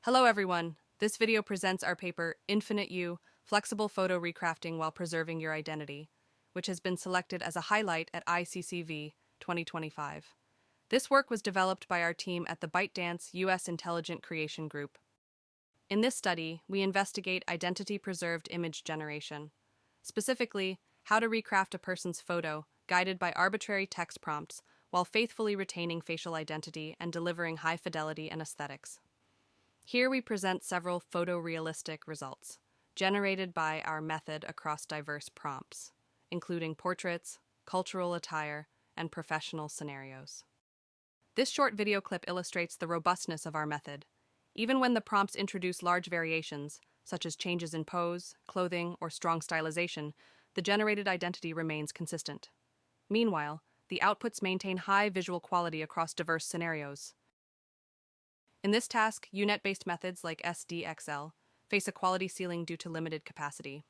Hello everyone, this video presents our paper InfiniteYou, Flexible Photo Recrafting While Preserving Your Identity, which has been selected as a highlight at ICCV 2025. This work was developed by our team at the ByteDance US Intelligent Creation Group. In this study, we investigate identity-preserved image generation, specifically how to recraft a person's photo guided by arbitrary text prompts while faithfully retaining facial identity and delivering high fidelity and aesthetics. Here we present several photorealistic results, generated by our method across diverse prompts, including portraits, cultural attire, and professional scenarios. This short video clip illustrates the robustness of our method. Even when the prompts introduce large variations, such as changes in pose, clothing, or strong stylization, the generated identity remains consistent. Meanwhile, the outputs maintain high visual quality across diverse scenarios. In this task, UNet-based methods like SDXL face a quality ceiling due to limited capacity.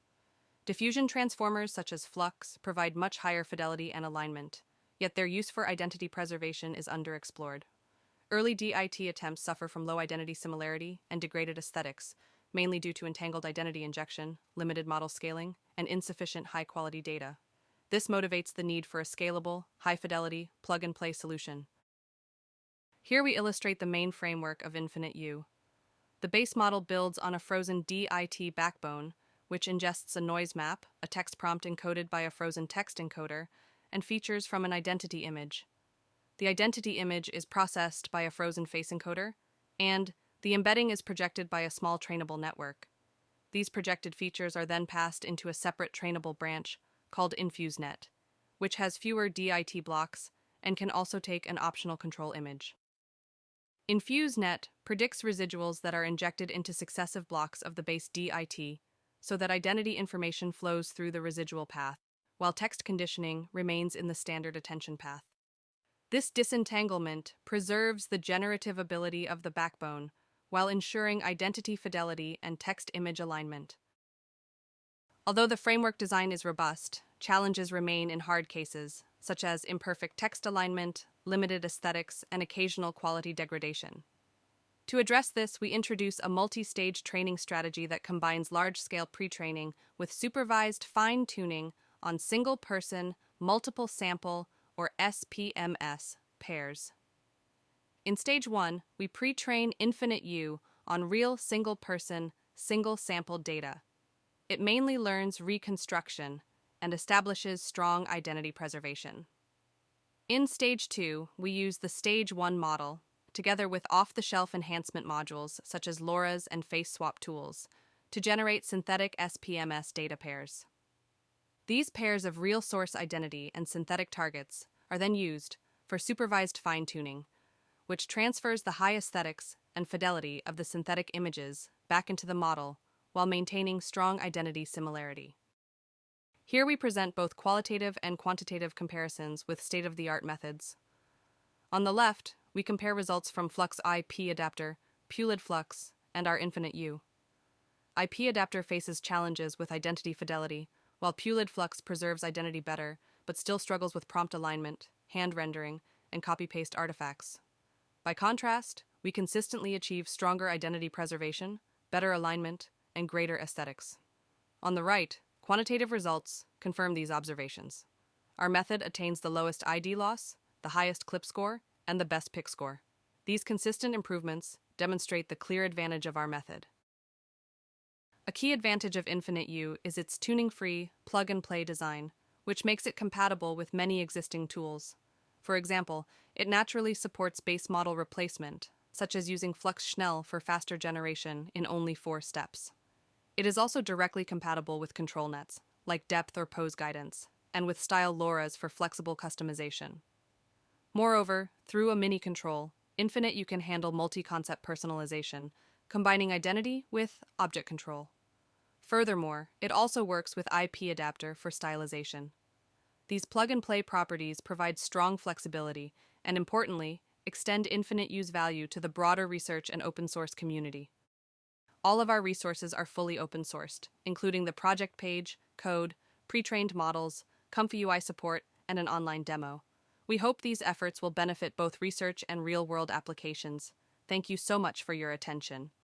Diffusion Transformers such as FLUX provide much higher fidelity and alignment, yet their use for identity preservation is underexplored. Early DIT attempts suffer from low identity similarity and degraded aesthetics, mainly due to entangled identity injection, limited model scaling, and insufficient high-quality data. This motivates the need for a scalable, high-fidelity, plug-and-play solution. Here we illustrate the main framework of InfiniteYou. The base model builds on a frozen DIT backbone, which ingests a noise map, a text prompt encoded by a frozen text encoder, and features from an identity image. The identity image is processed by a frozen face encoder, and the embedding is projected by a small trainable network. These projected features are then passed into a separate trainable branch called InfuseNet, which has fewer DIT blocks and can also take an optional control image. InfuseNet predicts residuals that are injected into successive blocks of the base DIT so that identity information flows through the residual path, while text conditioning remains in the standard attention path. This disentanglement preserves the generative ability of the backbone while ensuring identity fidelity and text-image alignment. Although the framework design is robust, challenges remain in hard cases, such as imperfect text alignment, limited aesthetics, and occasional quality degradation. To address this, we introduce a multi-stage training strategy that combines large-scale pretraining with supervised fine-tuning on single-person, multiple-sample, or SPMS pairs. In Stage 1, we pre-train InfiniteYou on real single-person, single-sample data. It mainly learns reconstruction and establishes strong identity preservation. In Stage 2, we use the Stage 1 model, together with off-the-shelf enhancement modules such as LoRa's and face swap tools, to generate synthetic SPMS data pairs. These pairs of real source identity and synthetic targets are then used for supervised fine-tuning, which transfers the high aesthetics and fidelity of the synthetic images back into the model while maintaining strong identity similarity. Here we present both qualitative and quantitative comparisons with state-of-the-art methods. On the left, we compare results from FLUX IP adapter, FLUX, and our InfiniteYou. IP adapter faces challenges with identity fidelity, while FLUX preserves identity better, but still struggles with prompt alignment, hand rendering, and copy-paste artifacts. By contrast, we consistently achieve stronger identity preservation, better alignment, and greater aesthetics. On the right, quantitative results confirm these observations. Our method attains the lowest ID loss, the highest clip score, and the best pick score. These consistent improvements demonstrate the clear advantage of our method. A key advantage of InfiniteYou is its tuning-free, plug-and-play design, which makes it compatible with many existing tools. For example, it naturally supports base model replacement, such as using FLUX Schnell for faster generation in only 4 steps. It is also directly compatible with control nets, like depth or pose guidance, and with style LoRa's for flexible customization. Moreover, through a mini control, InfiniteYou can handle multi-concept personalization, combining identity with object control. Furthermore, it also works with IP adapter for stylization. These plug-and-play properties provide strong flexibility and, importantly, extend InfiniteYou's value to the broader research and open-source community. All of our resources are fully open-sourced, including the project page, code, pre-trained models, comfy UI support, and an online demo. We hope these efforts will benefit both research and real-world applications. Thank you so much for your attention.